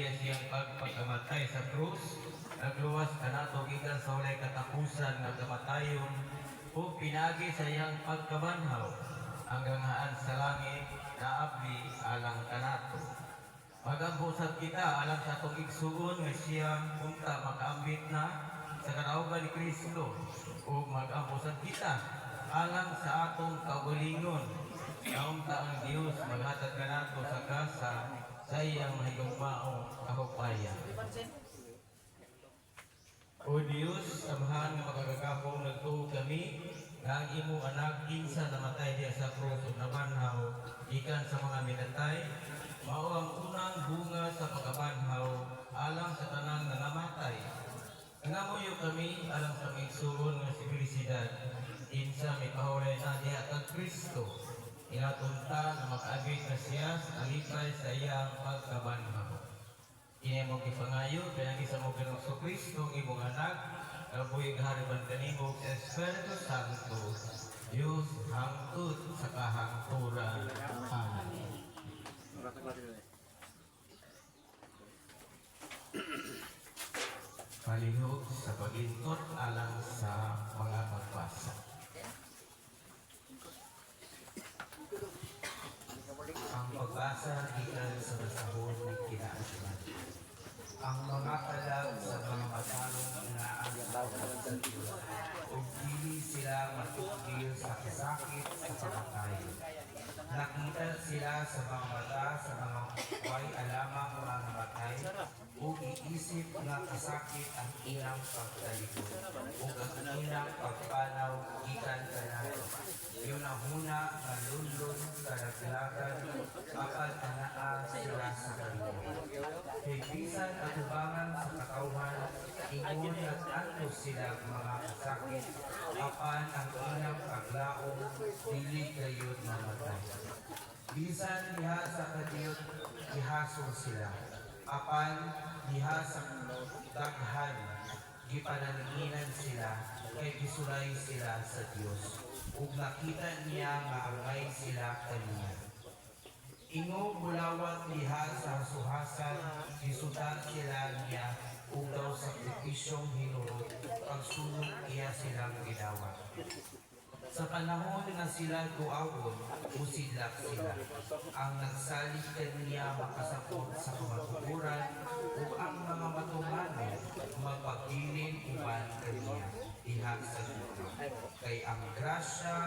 niya siyang pagpagamatay sa krus, nagluwas kanato gikan sa walay katapusan nga kamatayon, ug pinagi sa iyang pagkabanhaw hanggang haan sa langit naabli alang kanato. Magambusat kita alang sa atong igsuon nga siya punta makaambit na sa kadaugan ni Kristo, ug magambusat kita alang sa atong kaugalingon. Naunta ang Dios maghatag kanato sa kasa sa iyang mahigugmaong kahupayan. O Diyos, amahan nga makagagahong nagtuog kami nga ang imo anak kinsa namatay diya sa krus ug nabanhaw ikan sa mga minatay, mao ang unang bunga sa pagkabanhaw alang sa tanang nga namatay. Nangamuyo kami alang sa maigsuon nga sibilisidad kinsa may pahulay na diya kag Kristo. Inatunta na makaabit na siya sa alipay sa iyang pagkabanhaw. Ini mo kipangayo, pinagi sa mo Ginoong Kristo, imong anak, kabuhig hariban kanimo sa Espiritu Santo, Diyos hangtod sa kahangturan. Amen. Palihog sa paglingkod alang sa mga magbasa. Ang pagbasa gikan sa basahon ni kinaadman. Ang mga kalag sa mga matalong inaagaw sa Diyos, ug dili sila matugil sa kasakit sa pamatay. Nakita sila sa mga mata sa mga way alamang mga namatay, ug iisip nga kasakit ang ilang pagtalikod, ug ang ilang pagpanaw gikan kanato. Yun ang huna nga lulod karaglagan, apan anaa sila sa kalimot. Higpisan at ubangan sa katawhan, ingon at antos sila mga kasakit, apan ang ilang paglaong dili kayod namatay. Bisan diha sa kadiyot, ihasong sila, apan diha sa daghan, gipananginan sila, kay gisulay sila sa Dios, ug nakita niya nga angay sila kaniya. Ingo bulawat diha sa suhasan, gisudan sila niya, ug daw sakripisyong hinurot, pagsulong iya silang gidawat. Sa panahon nga sila tuawon, usidlak sila. Ang nagsalig kaniya makasapot sa kamatuguran, ug ang mga matumanon magpagilin uban kaniya diha sa lupa. Kay ang grasya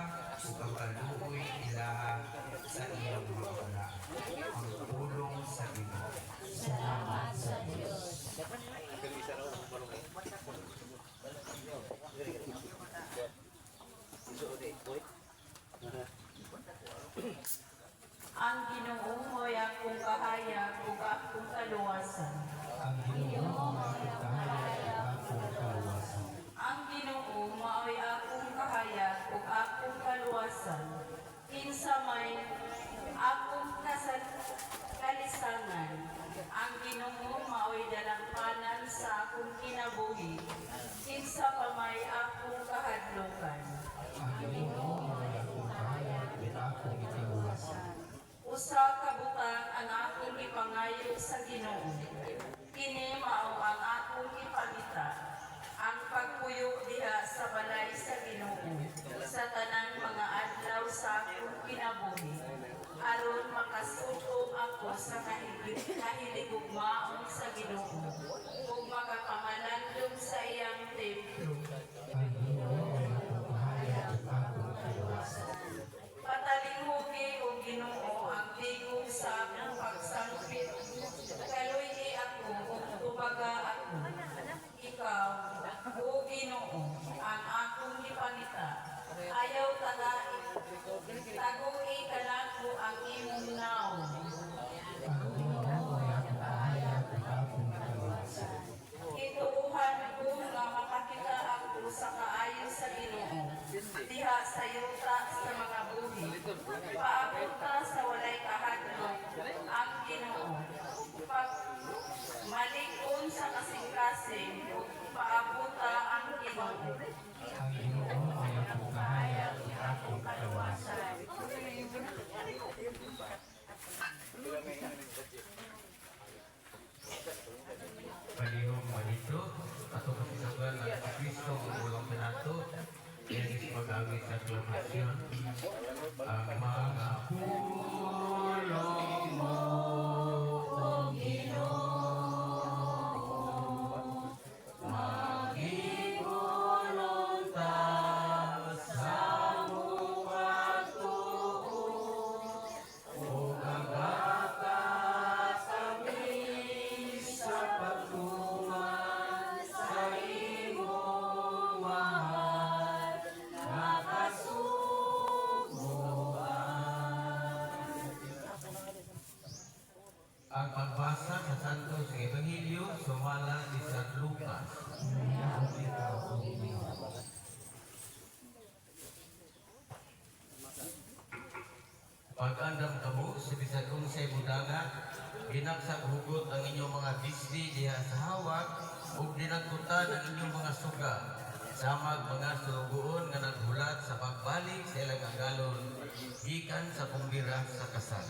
ug ang kaluoy ilaha sa iyang mga wala. Ang tulong sa Ginoo. Salamat sa Diyos. Ang Ginoo mo'y akong kahayag ug akong kaluwasan. Ang Ginoo mo'y akong kahayag ug akong kaluwasan. Ang Ginoo mo'y akong kahayag ug akong kaluwasan. Kinsa may akong kalisangan. Ang Ginoo mao'y dalampanan sa akong kinabuhi. Kinsa pa may akong kahadlukan. Ang Ginoo mo'y akong kahayag ug akong kaluwasan. Usa ka butang ang akong ipangayo sa Ginoo. Kini mao ang akong ipangita, ang pagpuyo diha sa balay sa Ginoo sa tanang mga adlaw sa akong kinabuhi, aron makasuko ako sa kahiligugmaon sa Ginoo ug makapamalandong sa iyang templo. Ang Ginoo ay akong kahayag ug akong kaluwasan. Patalinghugi o Ginoo ang tigong sa akong pagsangpit. Kaluy ako o tubaga ako. Ikaw, o Ginoo, ang akong ipangita. Ayaw tagain. Tagui ka nako ang imong naon. Ang Ginoo ay akong kahayag ug akong kaluwasan. Ituuhan ko nga makakita ako sa kaayo sa Ginoo. Diha sa yuta sa mga buhi. Paapunta sa walay kahadlok ang Ginoo. Malig-on sa kasing-kasing, paabuta ang Ginoo. Ang Ginoo ay akong kahayag ug akong kaluwasan. pangit sa klamasyon. Ang mga pulong mo, O Ginoo, maging voluntas sa buhat tuon, o kagatas kami sa pagtuman sa imong mahal nga kasuguan. Ang pagbasa sa Santos Ebanghelyo sumala ni San Lucas. Pag-andam kamo sa bisag unsay budaga, ginagsak hugot ang inyong mga bisdi diha sa hawak ug dinagkutan ang inyong mga suga. Samag mga sulugoon nga naghulat sa pagbalik sa ilang agalon gikan sa pumbira sa kasal.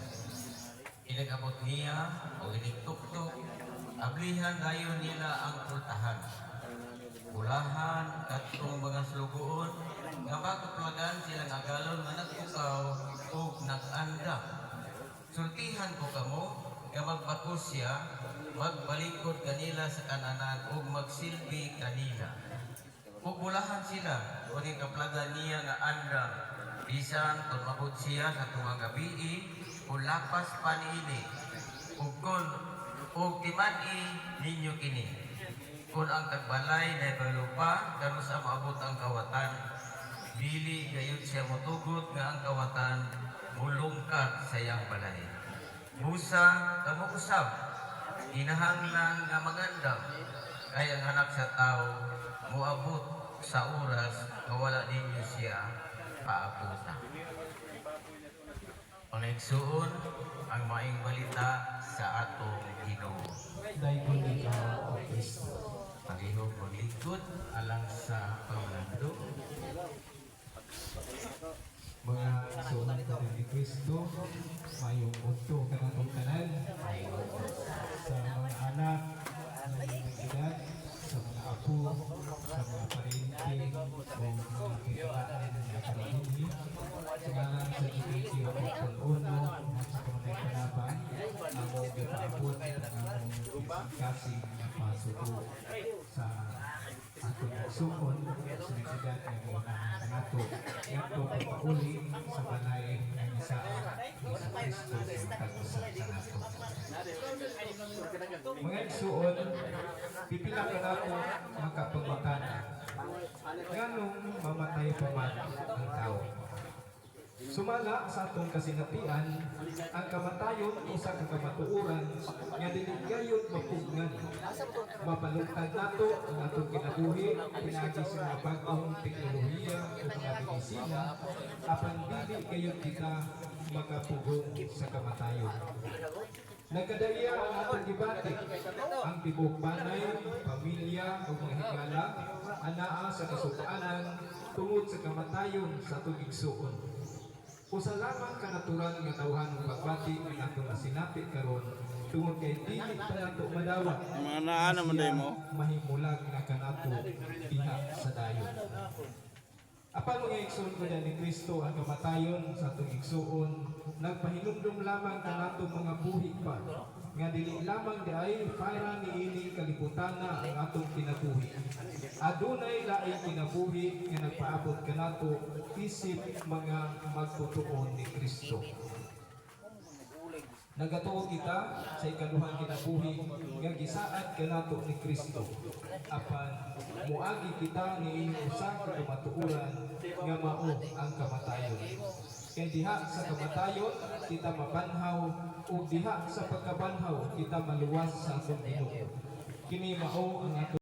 Inagabot niya o inigtuktok, ablihan dayon nila ang pultahan. Ulahan katong mga sulugoon nga magkaplagan silang agalon nga nagtukaw o nag-anda. Sultihan ko kamo nga magbako siya, magbalikod kanila sa kananan o magsilbi kanila. Ug ulahan sila o kaplagan niya nga anda, bisan kung mabot siya sa tunga gabi o lapas pa niini. Ug kon ug timan-i ninyo kini. Kung ang tagbalay na ibalupa, karon sa maabot ang kawatan, dili gayud siya motugot nga ang kawatan mulungkag sa iyang balay. Musa kamo usab, kinahanglan nga magandam, kay ang anak sa tao moabot sa oras nga wala ninyo siya paabutan. Pangigsuon ang maing balita sa atong Ginoo. Dayon ikaw, O Kristo. Palihog maglingkod alang sa pamlando. Mga suunod ka rin ni Kristo, mayong udto ka ng tanan sa mga anak ng mga edad, sa mga apo, sa mga parente, o mga kailangan na parinhi, sa ngalan sa Diyos at Pag-uno, at sa kamanay panabang, ang mga paabot ang among kasing na pasuko sa atong sukon sa nagsigat ng mga nato yato pagpauli sa balay ng isa ni sa Kristo sa tagpusan sa nato. Mga igsuon, pipila ka nato makapagmatana. Nganong mamatay pa man ang tao. Sumala sa atong kasinatian, ang kamatayon o sa kakamatuuran nga dili gayud mapugnan. Mapalungkad nato ang atong kinabuhi pinagi sa mga bag-ong teknolohiya o mga medisina apan dili gayud kita makapugong sa kamatayon. Nagkadaya ang atong gibati, ang tibok banay, pamilya o mga higala, anaa sa kasugaanan tungod sa kamatayon sa atong igsuon. Usa lamang kanatural nga tawhan ng pagbati ng atong nasinapit karon tungod kay dili pa nato madawat Mga naa naman day mo. mahimulag na kanato diha sa dayon. Apan mga igsoon ko ni Kristo ang kamatayon sa atong igsuon, nagpahinumdum lamang kanato mga buhi pa nga dili lamang diay para niini kalibutan na ang atong kinabuhi. Adunay laing kinabuhi nga nagpaabot kanato isip mga magtutuon ni Kristo. Nagatuo kita sa ikaduhang kinabuhi nga gisaad kanato ni Kristo. Apan muagi kita niini usa ka kamatuoran nga mao ang kamatayon. Kay diha sa kamatayon kita mabanhaw o diha sa pagkabanhaw kita maluwas sa atong Ginoo. Kini mao ang atong